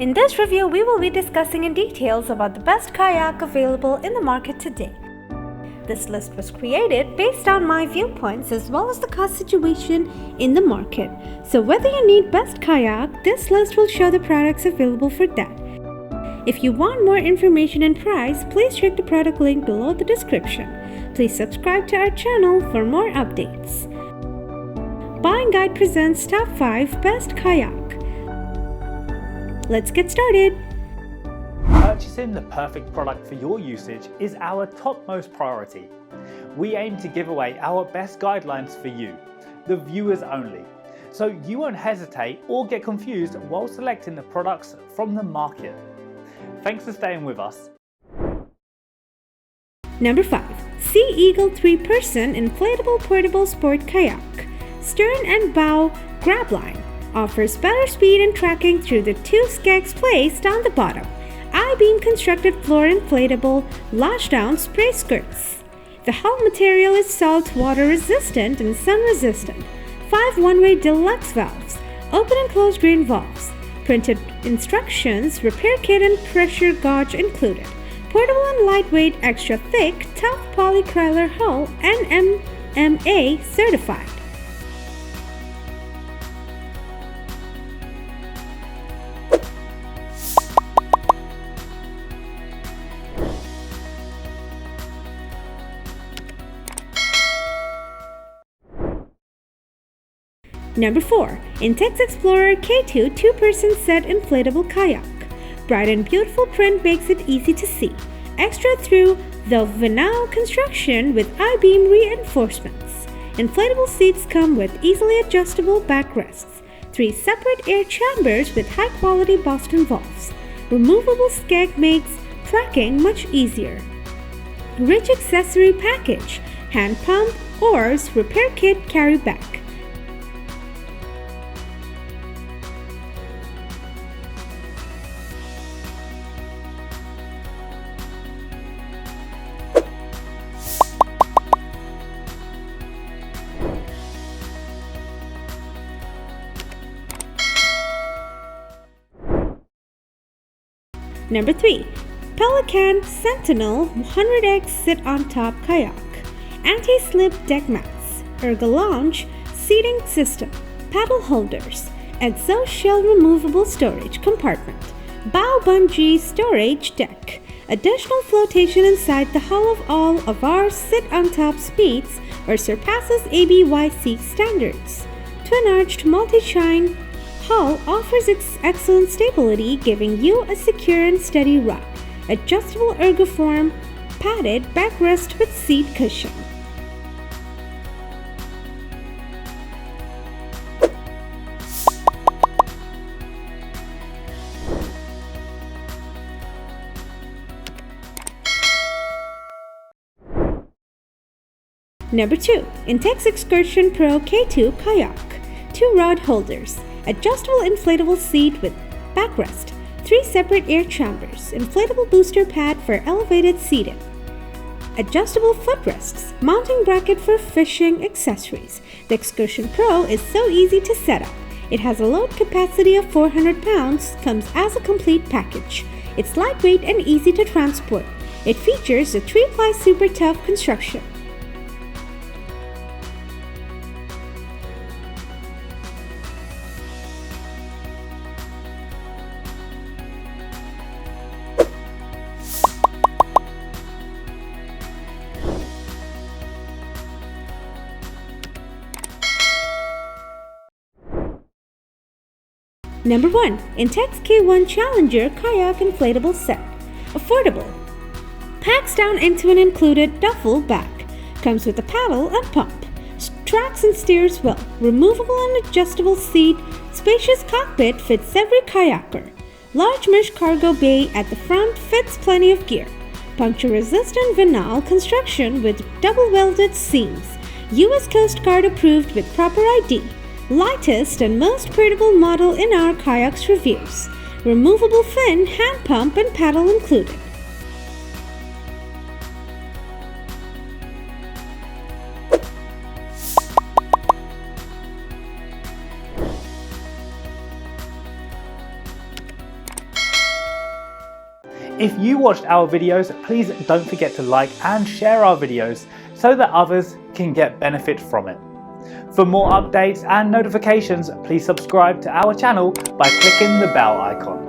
In this review, we will be discussing in details about the best kayak available in the market today. This list was created based on my viewpoints as well as the cost situation in the market. So whether you need best kayak, this list will show the products available for that. If you want more information and price, please check the product link below the description. Please subscribe to our channel for more updates. Buying Guide presents Top 5 Best Kayak. Let's get started. Purchasing the perfect product for your usage is our topmost priority. We aim to give away our best guidelines for you, the viewers only, so you won't hesitate or get confused while selecting the products from the market. Thanks for staying with us. Number 5. Sea Eagle 3-Person Inflatable Portable Sport Kayak. Stern and bow grab line. Offers better speed and tracking through the two skegs placed on the bottom. I-beam constructed floor inflatable lash-down spray skirts. The hull material is salt water resistant and sun resistant. 5 one-way deluxe valves. Open and closed drain valves. Printed instructions, repair kit and pressure gauge included. Portable and lightweight, extra thick, tough polycrylar hull and MMA certified. Number 4. Intex Explorer K2 2-Person Set Inflatable Kayak. Bright and beautiful print makes it easy to see. Extra through the vinyl construction with I-beam reinforcements. Inflatable seats come with easily adjustable backrests. 3 separate air chambers with high-quality Boston valves. Removable skeg makes tracking much easier. Rich accessory package. Hand pump, oars, repair kit, carry bag. Number 3. Pelican Sentinel 100X Sit-on-Top Kayak. Anti-slip deck mats. Ergo-Lounge seating system. Paddle holders. Exhaust shell removable storage compartment. Bow bungee storage deck. Additional flotation inside the hull of all of our sit-on-top speeds or surpasses ABYC standards. Twin-arched multi-shine hull offers excellent stability, giving you a secure and steady ride. Adjustable ergoform, padded backrest with seat cushion. Number 2. Intex Excursion Pro K2 Kayak. 2 rod holders. Adjustable inflatable seat with backrest, 3 separate air chambers, inflatable booster pad for elevated seating, adjustable footrests, mounting bracket for fishing accessories. The Excursion Pro is so easy to set up. It has a load capacity of 400 pounds, comes as a complete package. It's lightweight and easy to transport. It features a 3-ply super tough construction. Number 1. Intex K1 Challenger Kayak Inflatable Set. Affordable. Packs down into an included duffel bag. Comes with a paddle and pump. Tracks and steers well. Removable and adjustable seat. Spacious cockpit fits every kayaker. Large mesh cargo bay at the front fits plenty of gear. Puncture resistant vinyl construction with double welded seams. US Coast Guard approved with proper ID. Lightest and most portable model in our kayaks reviews. Removable fin, hand pump and paddle included. If you watched our videos, please don't forget to like and share our videos so that others can get benefit from it. For more updates and notifications, please subscribe to our channel by clicking the bell icon.